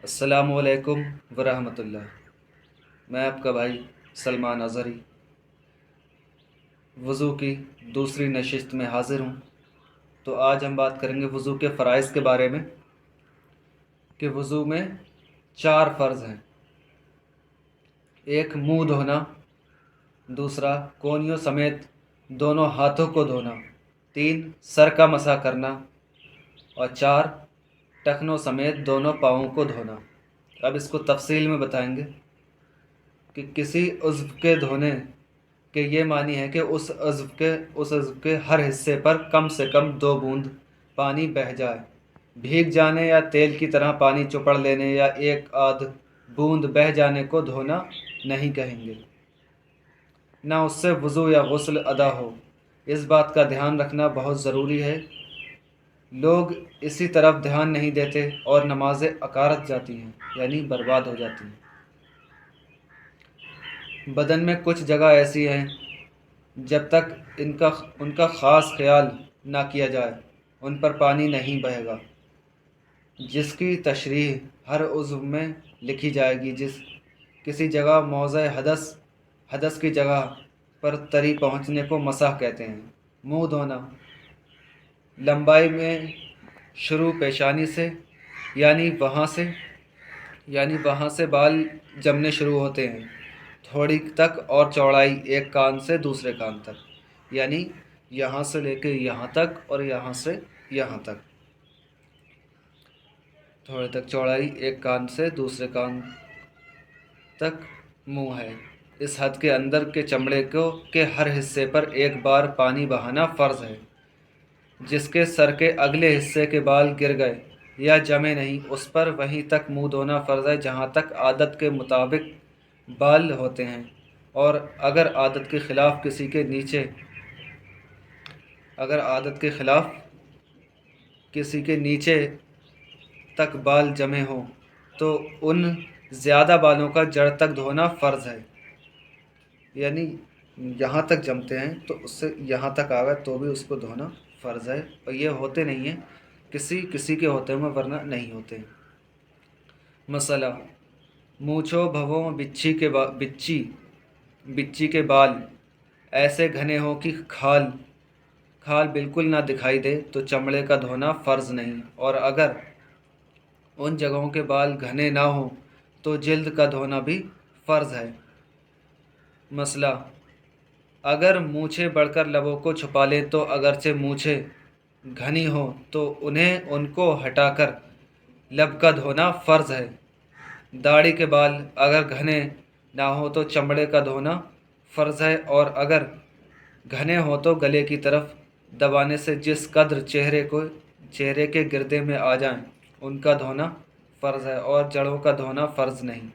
السلام علیکم ورحمۃ اللہ۔ میں آپ کا بھائی سلمان اظہری وضو کی دوسری نشست میں حاضر ہوں۔ تو آج ہم بات کریں گے وضو کے فرائض کے بارے میں کہ وضو میں 4 فرض ہیں۔ ایک منہ دھونا، دوسرا کونیوں سمیت دونوں ہاتھوں کو دھونا، 3 سر کا مسح کرنا، اور 4 ٹخنوں سمیت دونوں پاؤں کو دھونا۔ اب اس کو تفصیل میں بتائیں گے کہ کسی عضو کے دھونے کے یہ معنی ہے کہ اس عضو کے ہر حصے پر کم سے کم 2 بوند پانی بہہ جائے۔ بھیگ جانے یا تیل کی طرح پانی چپڑ لینے یا ایک آدھ بوند بہہ جانے کو دھونا نہیں کہیں گے، نہ اس سے وضو یا غسل ادا ہو۔ اس بات کا دھیان رکھنا بہت ضروری ہے۔ لوگ اسی طرف دھیان نہیں دیتے اور نمازیں اکارت جاتی ہیں، یعنی برباد ہو جاتی ہیں۔ بدن میں کچھ جگہ ایسی ہیں جب تک ان کا خاص خیال نہ کیا جائے ان پر پانی نہیں بہے گا، جس کی تشریح ہر عضو میں لکھی جائے گی۔ کسی جگہ موضع حدث کی جگہ پر تری پہنچنے کو مسح کہتے ہیں۔ منہ دھونا، لمبائی میں شروع پیشانی سے، یعنی وہاں سے بال جمنے شروع ہوتے ہیں تھوڑی تک، اور چوڑائی ایک کان سے دوسرے کان تک، یعنی یہاں سے لے کے یہاں تک اور یہاں سے یہاں تک، تھوڑے تک چوڑائی ایک کان سے دوسرے کان تک منہ ہے۔ اس حد کے اندر کے چمڑے کے ہر حصے پر ایک بار پانی بہانا فرض ہے۔ جس کے سر کے اگلے حصے کے بال گر گئے یا جمے نہیں، اس پر وہیں تک منہ دھونا فرض ہے جہاں تک عادت کے مطابق بال ہوتے ہیں، اور اگر عادت کے خلاف کسی کے نیچے تک بال جمے ہوں تو ان زیادہ بالوں کا جڑ تک دھونا فرض ہے، یعنی یہاں تک جمتے ہیں تو اس سے یہاں تک آ گئے تو بھی اس کو دھونا فرض ہے، اور یہ ہوتے نہیں ہیں، کسی کے ہوتے ہیں ورنہ نہیں ہوتے۔ مسئلہ: مونچھوں بھووں بچی کے بال ایسے گھنے ہوں کہ کھال بالکل نہ دکھائی دے تو چمڑے کا دھونا فرض نہیں، اور اگر ان جگہوں کے بال گھنے نہ ہوں تو جلد کا دھونا بھی فرض ہے۔ مسئلہ: اگر مونچھیں بڑھ کر لبوں کو چھپا لیں تو اگرچہ مونچھیں گھنی ہوں تو ان کو ہٹا کر لب کا دھونا فرض ہے۔ داڑھی کے بال اگر گھنے نہ ہوں تو چمڑے کا دھونا فرض ہے، اور اگر گھنے ہوں تو گلے کی طرف دبانے سے جس قدر چہرے کے گردے میں آ جائیں ان کا دھونا فرض ہے، اور جڑوں کا دھونا فرض نہیں،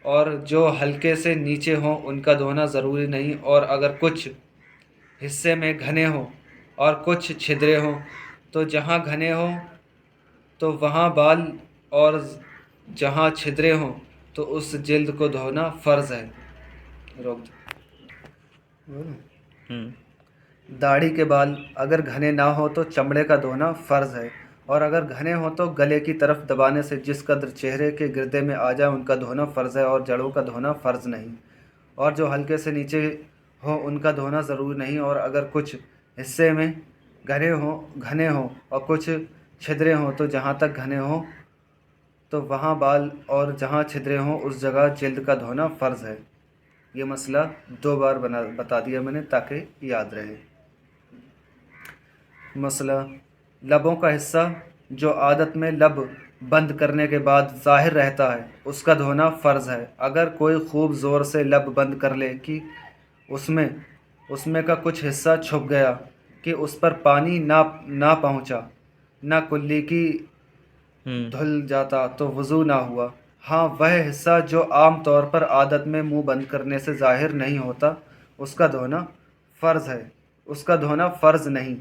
اور جو ہلکے سے نیچے ہوں ان کا دھونا ضروری نہیں، اور اگر کچھ حصے میں گھنے ہوں اور کچھ چھدرے ہوں تو جہاں گھنے ہوں تو وہاں بال، اور جہاں چھدرے ہوں تو اس جلد کو دھونا فرض ہے۔ داڑھی کے بال اگر گھنے نہ ہوں تو چمڑے کا دھونا فرض ہے، اور اگر گھنے ہوں تو گلے کی طرف دبانے سے جس قدر چہرے کے گردے میں آ جائے ان کا دھونا فرض ہے، اور جڑوں کا دھونا فرض نہیں، اور جو ہلکے سے نیچے ہوں ان کا دھونا ضروری نہیں، اور اگر کچھ حصے میں گھنے ہوں اور کچھ چھدرے ہوں تو جہاں تک گھنے ہوں تو وہاں بال، اور جہاں چھدرے ہوں اس جگہ جلد کا دھونا فرض ہے۔ یہ مسئلہ 2 بار بتا دیا میں نے تاکہ یاد رہے۔ مسئلہ: لبوں کا حصہ جو عادت میں لب بند کرنے کے بعد ظاہر رہتا ہے اس کا دھونا فرض ہے۔ اگر کوئی خوب زور سے لب بند کر لے کہ اس میں کا کچھ حصہ چھپ گیا کہ اس پر پانی نہ پہنچا، نہ کلی کی دھل جاتا تو وضو نہ ہوا۔ ہاں، وہ حصہ جو عام طور پر عادت میں منہ بند کرنے سے ظاہر نہیں ہوتا اس کا دھونا فرض ہے، اس کا دھونا فرض نہیں۔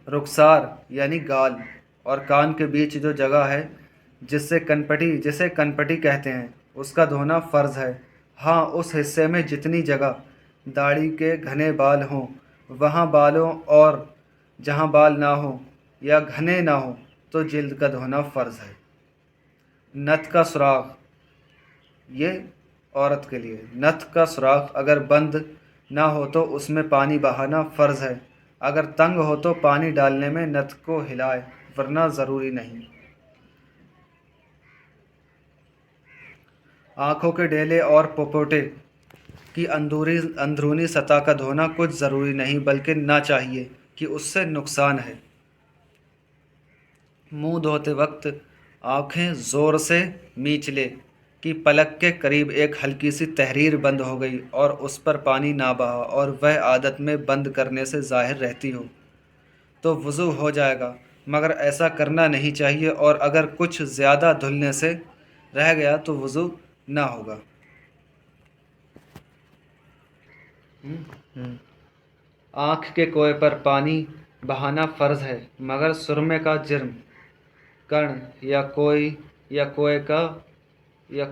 رخسار یعنی گال اور کان کے بیچ جو جگہ ہے جسے کنپٹی کہتے ہیں اس کا دھونا فرض ہے۔ ہاں، اس حصے میں جتنی جگہ داڑھی کے گھنے بال ہوں وہاں بالوں، اور جہاں بال نہ ہوں یا گھنے نہ ہوں تو جلد کا دھونا فرض ہے۔ نت کا سراغ، یہ عورت کے لیے، نت کا سراغ اگر بند نہ ہو تو اس میں پانی بہانا فرض ہے، اگر تنگ ہو تو پانی ڈالنے میں نت کو ہلائے ورنہ ضروری نہیں۔ آنکھوں کے ڈیلے اور پپوٹے کی اندرونی سطح کا دھونا کچھ ضروری نہیں بلکہ نہ چاہیے کہ اس سے نقصان ہے۔ منہ دھوتے وقت آنکھیں زور سے میچ لے کہ پلک کے قریب ایک ہلکی سی تحریر بند ہو گئی اور اس پر پانی نہ بہا اور وہ عادت میں بند کرنے سے ظاہر رہتی ہو تو وضو ہو جائے گا، مگر ایسا کرنا نہیں چاہیے، اور اگر کچھ زیادہ دھلنے سے رہ گیا تو وضو نہ ہوگا۔ آنکھ کے کوے پر پانی بہانا فرض ہے، مگر سرمے کا جرم کڑ یا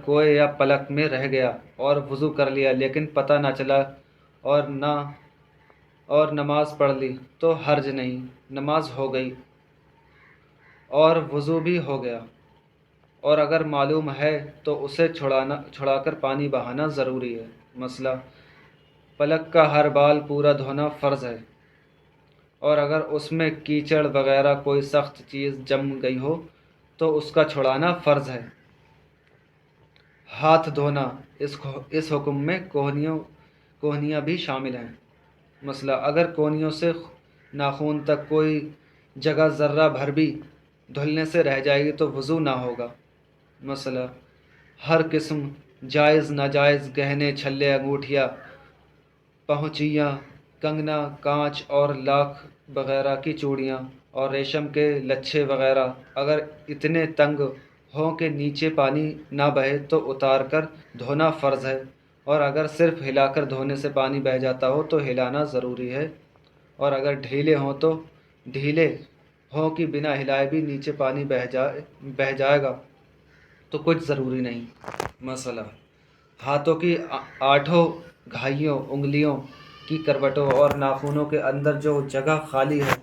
کوے یا پلک میں رہ گیا اور وضو کر لیا لیکن پتہ نہ چلا اور نماز پڑھ لی تو حرج نہیں، نماز ہو گئی اور وضو بھی ہو گیا، اور اگر معلوم ہے تو اسے چھڑا کر پانی بہانا ضروری ہے۔ مسئلہ: پلک کا ہر بال پورا دھونا فرض ہے، اور اگر اس میں کیچڑ وغیرہ کوئی سخت چیز جم گئی ہو تو اس کا چھڑانا فرض ہے۔ ہاتھ دھونا، اس حکم میں کوہنیاں بھی شامل ہیں۔ مسئلہ: اگر کوہنیوں سے ناخن تک کوئی جگہ ذرہ بھر بھی دھلنے سے رہ جائے گی تو وضو نہ ہوگا۔ مسئلہ: ہر قسم جائز ناجائز گہنے، چھلے، انگوٹھیاں، پہنچیاں، کنگنا، کانچ اور لاکھ وغیرہ کی چوڑیاں اور ریشم کے لچھے وغیرہ اگر اتنے تنگ ہوں کہ نیچے پانی نہ بہے تو اتار کر دھونا فرض ہے، اور اگر صرف ہلا کر دھونے سے پانی بہہ جاتا ہو تو ہلانا ضروری ہے، اور اگر ڈھیلے ہوں کہ بنا ہلائے بھی نیچے پانی بہہ جائے گا تو کچھ ضروری نہیں۔ مسئلہ: ہاتھوں کی آٹھوں گھائیوں، انگلیوں کی کروٹوں اور ناخنوں کے اندر جو جگہ خالی ہے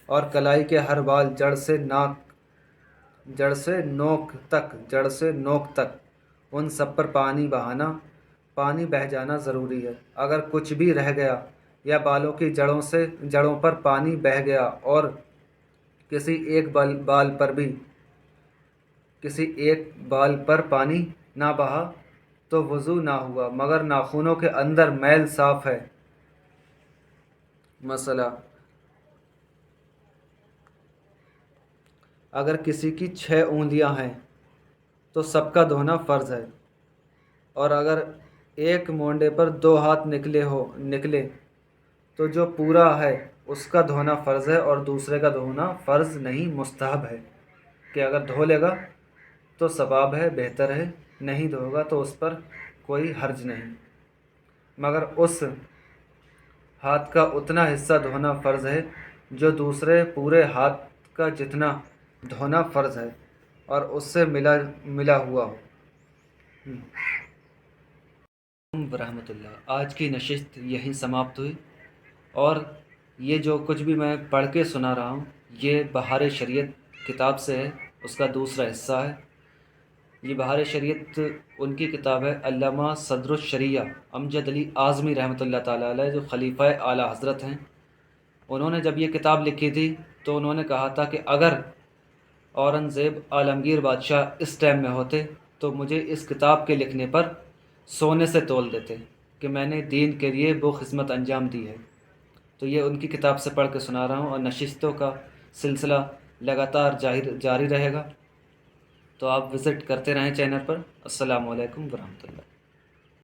اور کلائی کے ہر بال جڑ سے نوک تک ان سب پر پانی بہہ جانا ضروری ہے۔ اگر کچھ بھی رہ گیا یا بالوں کی جڑوں پر پانی بہہ گیا اور کسی ایک بال پر پانی نہ بہا تو وضو نہ ہوا، مگر ناخنوں کے اندر میل صاف ہے۔ مسئلہ: اگر کسی کی 6 انگلیاں ہیں تو سب کا دھونا فرض ہے، اور اگر ایک مونڈے پر 2 ہاتھ نکلے تو جو پورا ہے اس کا دھونا فرض ہے، اور دوسرے کا دھونا فرض نہیں، مستحب ہے کہ اگر دھو لے گا تو ثواب ہے، بہتر ہے، نہیں دھوئے گا تو اس پر کوئی حرج نہیں، مگر اس ہاتھ کا اتنا حصہ دھونا فرض ہے جو دوسرے پورے ہاتھ کا جتنا دھونا فرض ہے اور اس سے ملا ہوا ہو۔ ورحمۃ اللہ۔ آج کی نشست یہیں سماپت ہوئی، اور یہ جو کچھ بھی میں پڑھ کے سنا رہا ہوں یہ بہار شریعت کتاب سے ہے، اس کا دوسرا حصہ ہے۔ یہ بہار شریعت ان کی کتاب ہے، علامہ صدر الشریعہ امجد علی اعظمی رحمۃ اللہ تعالیٰ علیہ، جو خلیفہ اعلیٰ حضرت ہیں۔ انہوں نے جب یہ کتاب لکھی تھی تو انہوں نے کہا تھا کہ اگر اورنگزیب عالمگیر بادشاہ اس ٹائم میں ہوتے تو مجھے اس کتاب کے لکھنے پر سونے سے تول دیتے کہ میں نے دین کے لیے وہ خدمت انجام دی ہے۔ تو یہ ان کی کتاب سے پڑھ کے سنا رہا ہوں، اور نشستوں کا سلسلہ لگاتار جاری رہے گا، تو آپ وزٹ کرتے رہیں چینل پر۔ السلام علیکم ورحمۃ اللہ۔